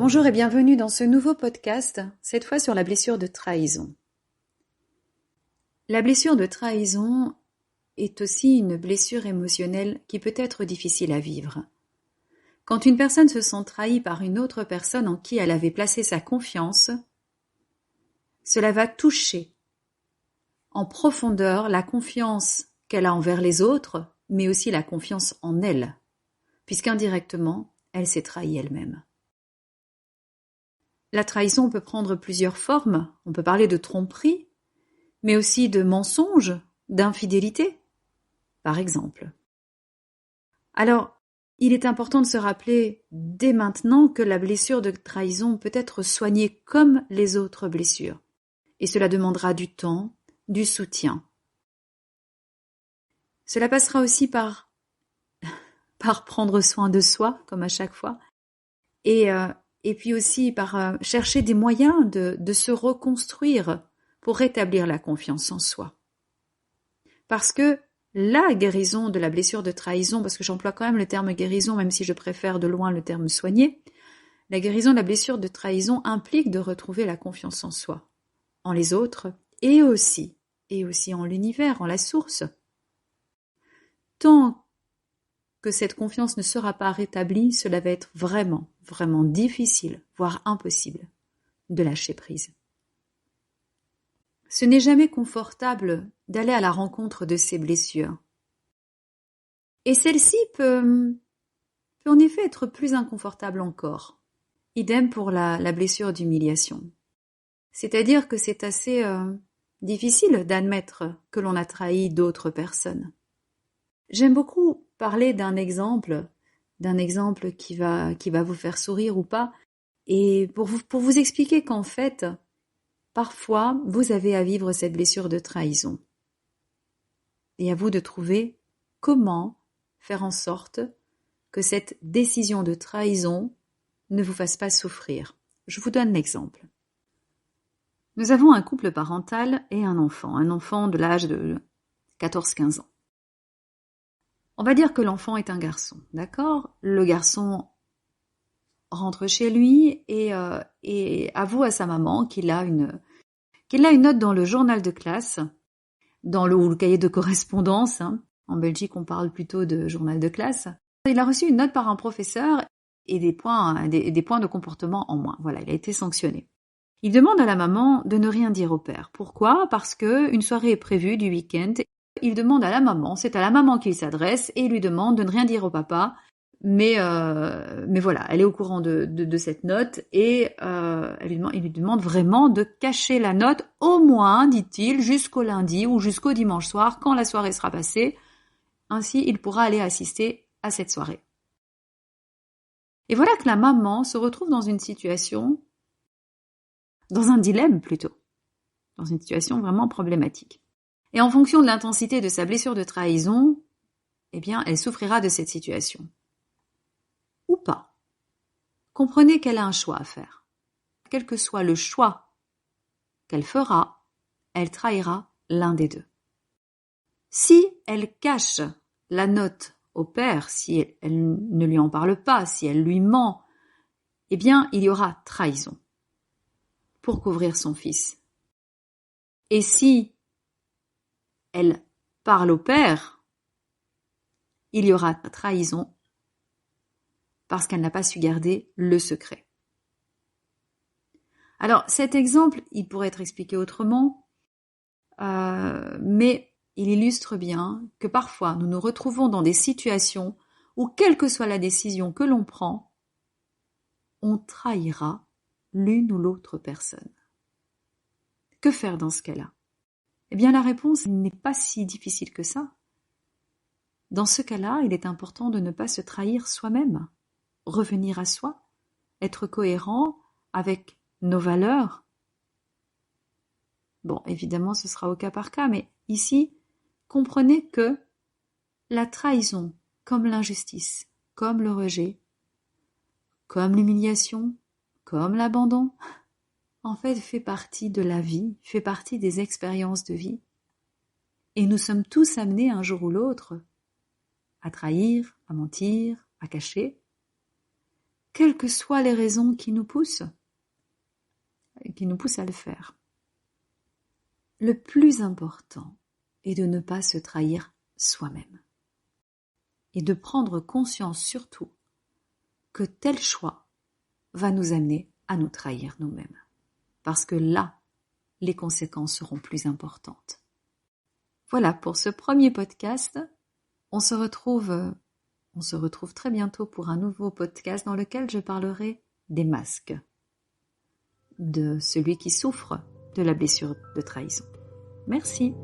Bonjour et bienvenue dans ce nouveau podcast, cette fois sur la blessure de trahison. La blessure de trahison est aussi une blessure émotionnelle qui peut être difficile à vivre. Quand une personne se sent trahie par une autre personne en qui elle avait placé sa confiance, cela va toucher en profondeur la confiance qu'elle a envers les autres, mais aussi la confiance en elle, puisqu'indirectement, elle s'est trahie elle-même. La trahison peut prendre plusieurs formes. On peut parler de tromperie, mais aussi de mensonge, d'infidélité, par exemple. Alors, il est important de se rappeler dès maintenant que la blessure de trahison peut être soignée comme les autres blessures, et cela demandera du temps, du soutien. Cela passera aussi par prendre soin de soi, comme à chaque fois, et puis aussi par chercher des moyens de se reconstruire pour rétablir la confiance en soi. Parce que la guérison de la blessure de trahison, parce que j'emploie quand même le terme guérison, même si je préfère de loin le terme soigner, la guérison de la blessure de trahison implique de retrouver la confiance en soi, en les autres, et aussi en l'univers, en la source. Tant que cette confiance ne sera pas rétablie, cela va être vraiment, vraiment difficile, voire impossible, de lâcher prise. Ce n'est jamais confortable d'aller à la rencontre de ces blessures. Et celle-ci peut en effet être plus inconfortable encore. Idem pour la blessure d'humiliation. C'est-à-dire que c'est assez difficile d'admettre que l'on a trahi d'autres personnes. J'aime beaucoup parler d'un exemple qui va vous faire sourire ou pas, et pour vous expliquer qu'en fait, parfois, vous avez à vivre cette blessure de trahison. Et à vous de trouver comment faire en sorte que cette décision de trahison ne vous fasse pas souffrir. Je vous donne l'exemple. Nous avons un couple parental et un enfant de l'âge de 14-15 ans. On va dire que l'enfant est un garçon, d'accord ? Le garçon rentre chez lui et avoue à sa maman qu'il a une note dans le journal de classe, ou le cahier de correspondance. En Belgique, on parle plutôt de journal de classe. Il a reçu une note par un professeur et des points de comportement en moins. Voilà, il a été sanctionné. Il demande à la maman de ne rien dire au père. Pourquoi ? Parce que une soirée est prévue du week-end. Il demande à la maman, c'est à la maman qu'il s'adresse, et il lui demande de ne rien dire au papa. Mais voilà, elle est au courant de cette note et il lui demande vraiment de cacher la note, au moins, dit-il, jusqu'au lundi ou jusqu'au dimanche soir, quand la soirée sera passée. Ainsi, il pourra aller assister à cette soirée. Et voilà que la maman se retrouve dans une situation, dans un dilemme plutôt, dans une situation vraiment problématique. Et en fonction de l'intensité de sa blessure de trahison, eh bien, elle souffrira de cette situation. Ou pas. Comprenez qu'elle a un choix à faire. Quel que soit le choix qu'elle fera, elle trahira l'un des deux. Si elle cache la note au père, si elle ne lui en parle pas, si elle lui ment, eh bien, il y aura trahison pour couvrir son fils. Et si elle parle au père, il y aura trahison parce qu'elle n'a pas su garder le secret. Alors, cet exemple, il pourrait être expliqué autrement, mais il illustre bien que parfois nous nous retrouvons dans des situations où, quelle que soit la décision que l'on prend, on trahira l'une ou l'autre personne. Que faire dans ce cas-là ? Eh bien, la réponse n'est pas si difficile que ça. Dans ce cas-là, il est important de ne pas se trahir soi-même, revenir à soi, être cohérent avec nos valeurs. Bon, évidemment, ce sera au cas par cas, mais ici, comprenez que la trahison, comme l'injustice, comme le rejet, comme l'humiliation, comme l'abandon, en fait, fait partie de la vie, fait partie des expériences de vie. Et nous sommes tous amenés un jour ou l'autre à trahir, à mentir, à cacher, quelles que soient les raisons qui nous poussent à le faire. Le plus important est de ne pas se trahir soi-même et de prendre conscience surtout que tel choix va nous amener à nous trahir nous-mêmes. Parce que là, les conséquences seront plus importantes. Voilà pour ce premier podcast. On se retrouve très bientôt pour un nouveau podcast dans lequel je parlerai des masques, de celui qui souffre de la blessure de trahison. Merci.